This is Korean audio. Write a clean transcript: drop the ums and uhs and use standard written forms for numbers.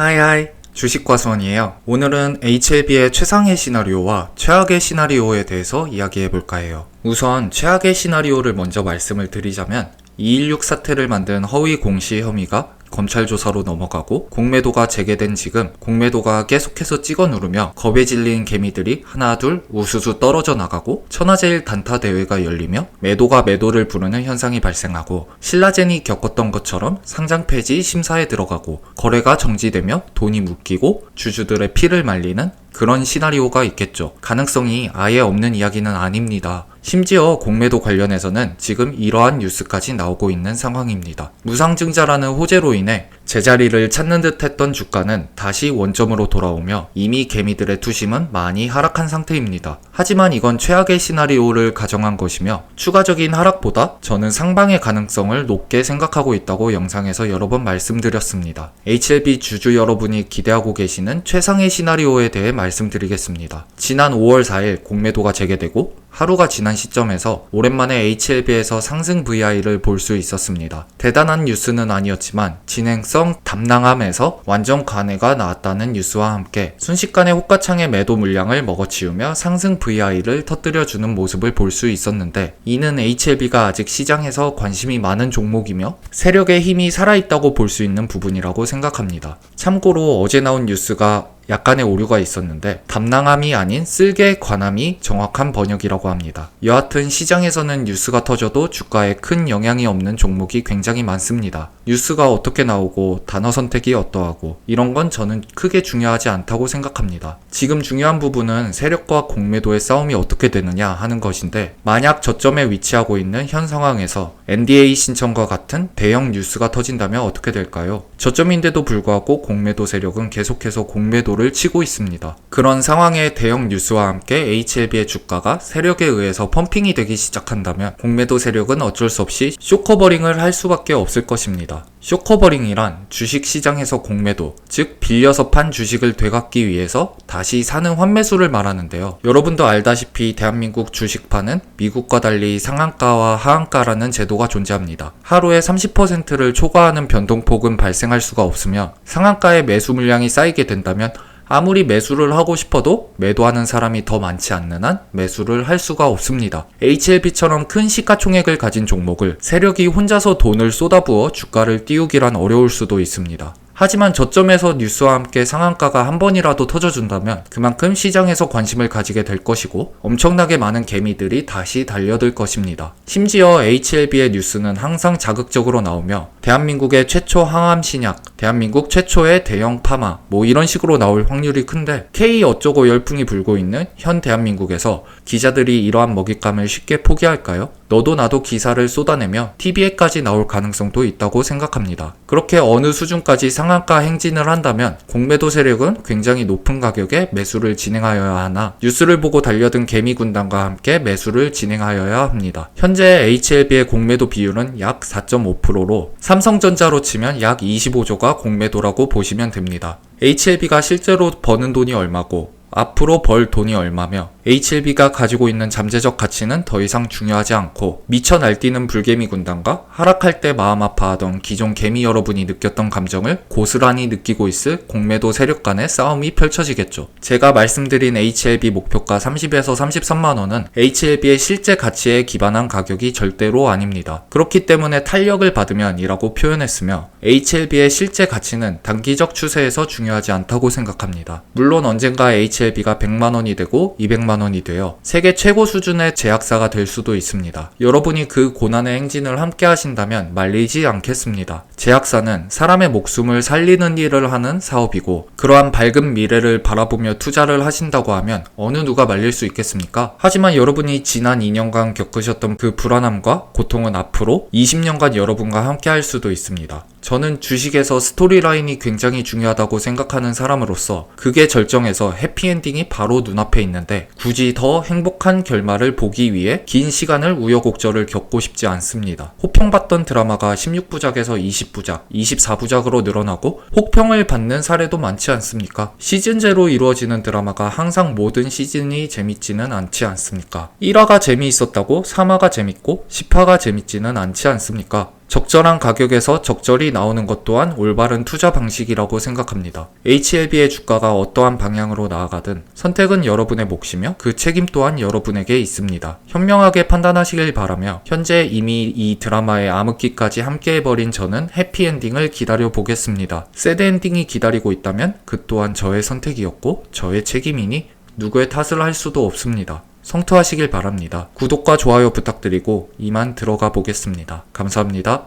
하이하이, 주식과수원이에요. 오늘은 HLB의 최상의 시나리오와 최악의 시나리오에 대해서 이야기해볼까 해요. 우선 최악의 시나리오를 먼저 말씀을 드리자면 2.16 사태를 만든 허위 공시 혐의가 검찰 조사로 넘어가고 공매도가 재개된 지금 공매도가 계속해서 찍어 누르며 겁에 질린 개미들이 하나 둘 우수수 떨어져 나가고 천하제일 단타 대회가 열리며 매도가 매도를 부르는 현상이 발생하고 신라젠이 겪었던 것처럼 상장 폐지 심사에 들어가고 거래가 정지되며 돈이 묶이고 주주들의 피를 말리는 그런 시나리오가 있겠죠. 가능성이 아예 없는 이야기는 아닙니다. 심지어 공매도 관련해서는 지금 이러한 뉴스까지 나오고 있는 상황입니다. 무상증자라는 호재로 인해 제자리를 찾는 듯 했던 주가는 다시 원점으로 돌아오며 이미 개미들의 투심은 많이 하락한 상태입니다. 하지만 이건 최악의 시나리오를 가정한 것이며 추가적인 하락보다 저는 상방의 가능성을 높게 생각하고 있다고 영상에서 여러 번 말씀드렸습니다. HLB 주주 여러분이 기대하고 계시는 최상의 시나리오에 대해 말씀드리겠습니다. 지난 5월 4일 공매도가 재개되고 하루가 지난 시점에서 오랜만에 HLB에서 상승 VI를 볼 수 있었습니다. 대단한 뉴스는 아니었지만 진행성 담낭함에서 완전 간회가 나왔다는 뉴스와 함께 순식간에 호가창의 매도 물량을 먹어치우며 상승 VI를 터뜨려주는 모습을 볼 수 있었는데 이는 HLB가 아직 시장에서 관심이 많은 종목이며 세력의 힘이 살아있다고 볼 수 있는 부분이라고 생각합니다. 참고로 어제 나온 뉴스가 약간의 오류가 있었는데 담낭함이 아닌 쓸개 관함이 정확한 번역이라고 합니다. 여하튼 시장에서는 뉴스가 터져도 주가에 큰 영향이 없는 종목이 굉장히 많습니다. 뉴스가 어떻게 나오고 단어 선택이 어떠하고 이런 건 저는 크게 중요하지 않다고 생각합니다. 지금 중요한 부분은 세력과 공매도의 싸움이 어떻게 되느냐 하는 것인데 만약 저점에 위치하고 있는 현 상황에서 NDA 신청과 같은 대형 뉴스가 터진다면 어떻게 될까요? 저점인데도 불구하고 공매도 세력은 계속해서 공매도를 치고 있습니다. 그런 상황의 대형 뉴스와 함께 HLB의 주가가 세력에 의해서 펌핑이 되기 시작한다면 공매도 세력은 어쩔 수 없이 숏커버링을 할 수밖에 없을 것입니다. 숏커버링이란 주식시장에서 공매도, 즉 빌려서 판 주식을 되갚기 위해서 다시 사는 환매수를 말하는데요. 여러분도 알다시피 대한민국 주식판은 미국과 달리 상한가와 하한가라는 제도가 존재합니다. 하루에 30%를 초과하는 변동폭은 발생할 수가 없으며 상한가의 매수 물량이 쌓이게 된다면 아무리 매수를 하고 싶어도 매도하는 사람이 더 많지 않는 한 매수를 할 수가 없습니다. HLB처럼 큰 시가총액을 가진 종목을 세력이 혼자서 돈을 쏟아부어 주가를 띄우기란 어려울 수도 있습니다. 하지만 저점에서 뉴스와 함께 상한가가 한 번이라도 터져준다면 그만큼 시장에서 관심을 가지게 될 것이고 엄청나게 많은 개미들이 다시 달려들 것입니다. 심지어 HLB의 뉴스는 항상 자극적으로 나오며 대한민국의 최초 항암 신약, 대한민국 최초의 대형 파마 이런 식으로 나올 확률이 큰데 K 어쩌고 열풍이 불고 있는 현 대한민국에서 기자들이 이러한 먹잇감을 쉽게 포기할까요? 너도 나도 기사를 쏟아내며 TV에까지 나올 가능성도 있다고 생각합니다. 그렇게 어느 수준까지 상한가 행진을 한다면 공매도 세력은 굉장히 높은 가격에 매수를 진행하여야 하나 뉴스를 보고 달려든 개미 군단과 함께 매수를 진행하여야 합니다. 현재 HLB의 공매도 비율은 약 4.5%로 삼성전자로 치면 약 25조가 공매도라고 보시면 됩니다. HLB가 실제로 버는 돈이 얼마고 앞으로 벌 돈이 얼마며 HLB가 가지고 있는 잠재적 가치는 더 이상 중요하지 않고 미쳐 날뛰는 불개미 군단과 하락할 때 마음 아파하던 기존 개미 여러분이 느꼈던 감정을 고스란히 느끼고 있을 공매도 세력 간의 싸움이 펼쳐지겠죠. 제가 말씀드린 HLB 목표가 30에서 33만원은 HLB의 실제 가치에 기반한 가격이 절대로 아닙니다. 그렇기 때문에 탄력을 받으면 이라고 표현했으며 HLB의 실제 가치는 단기적 추세에서 중요하지 않다고 생각합니다. 물론 언젠가 HLB가 100만원이 되고 200만원이 되어 세계 최고 수준의 제약사가 될 수도 있습니다. 여러분이 그 고난의 행진을 함께 하신다면 말리지 않겠습니다. 제약사는 사람의 목숨을 살리는 일을 하는 사업이고 그러한 밝은 미래를 바라보며 투자를 하신다고 하면 어느 누가 말릴 수 있겠습니까? 하지만 여러분이 지난 2년간 겪으셨던 그 불안함과 고통은 앞으로 20년간 여러분과 함께 할 수도 있습니다. 저는 주식에서 스토리라인이 굉장히 중요하다고 생각하는 사람으로서 그게 절정에서 해피엔딩이 바로 눈앞에 있는데 굳이 더 행복한 결말을 보기 위해 긴 시간을 우여곡절을 겪고 싶지 않습니다. 호평받던 드라마가 16부작에서 20부작, 24부작으로 늘어나고 혹평을 받는 사례도 많지 않습니까? 시즌제로 이루어지는 드라마가 항상 모든 시즌이 재밌지는 않지 않습니까? 1화가 재미있었다고 3화가 재밌고 10화가 재밌지는 않지 않습니까? 적절한 가격에서 적절히 나오는 것 또한 올바른 투자 방식이라고 생각합니다. HLB의 주가가 어떠한 방향으로 나아가든 선택은 여러분의 몫이며 그 책임 또한 여러분에게 있습니다. 현명하게 판단하시길 바라며 현재 이미 이 드라마의 암흑기까지 함께해버린 저는 해피엔딩을 기다려 보겠습니다. 새드엔딩이 기다리고 있다면 그 또한 저의 선택이었고 저의 책임이니 누구의 탓을 할 수도 없습니다. 성투하시길 바랍니다. 구독과 좋아요 부탁드리고 이만 들어가 보겠습니다. 감사합니다.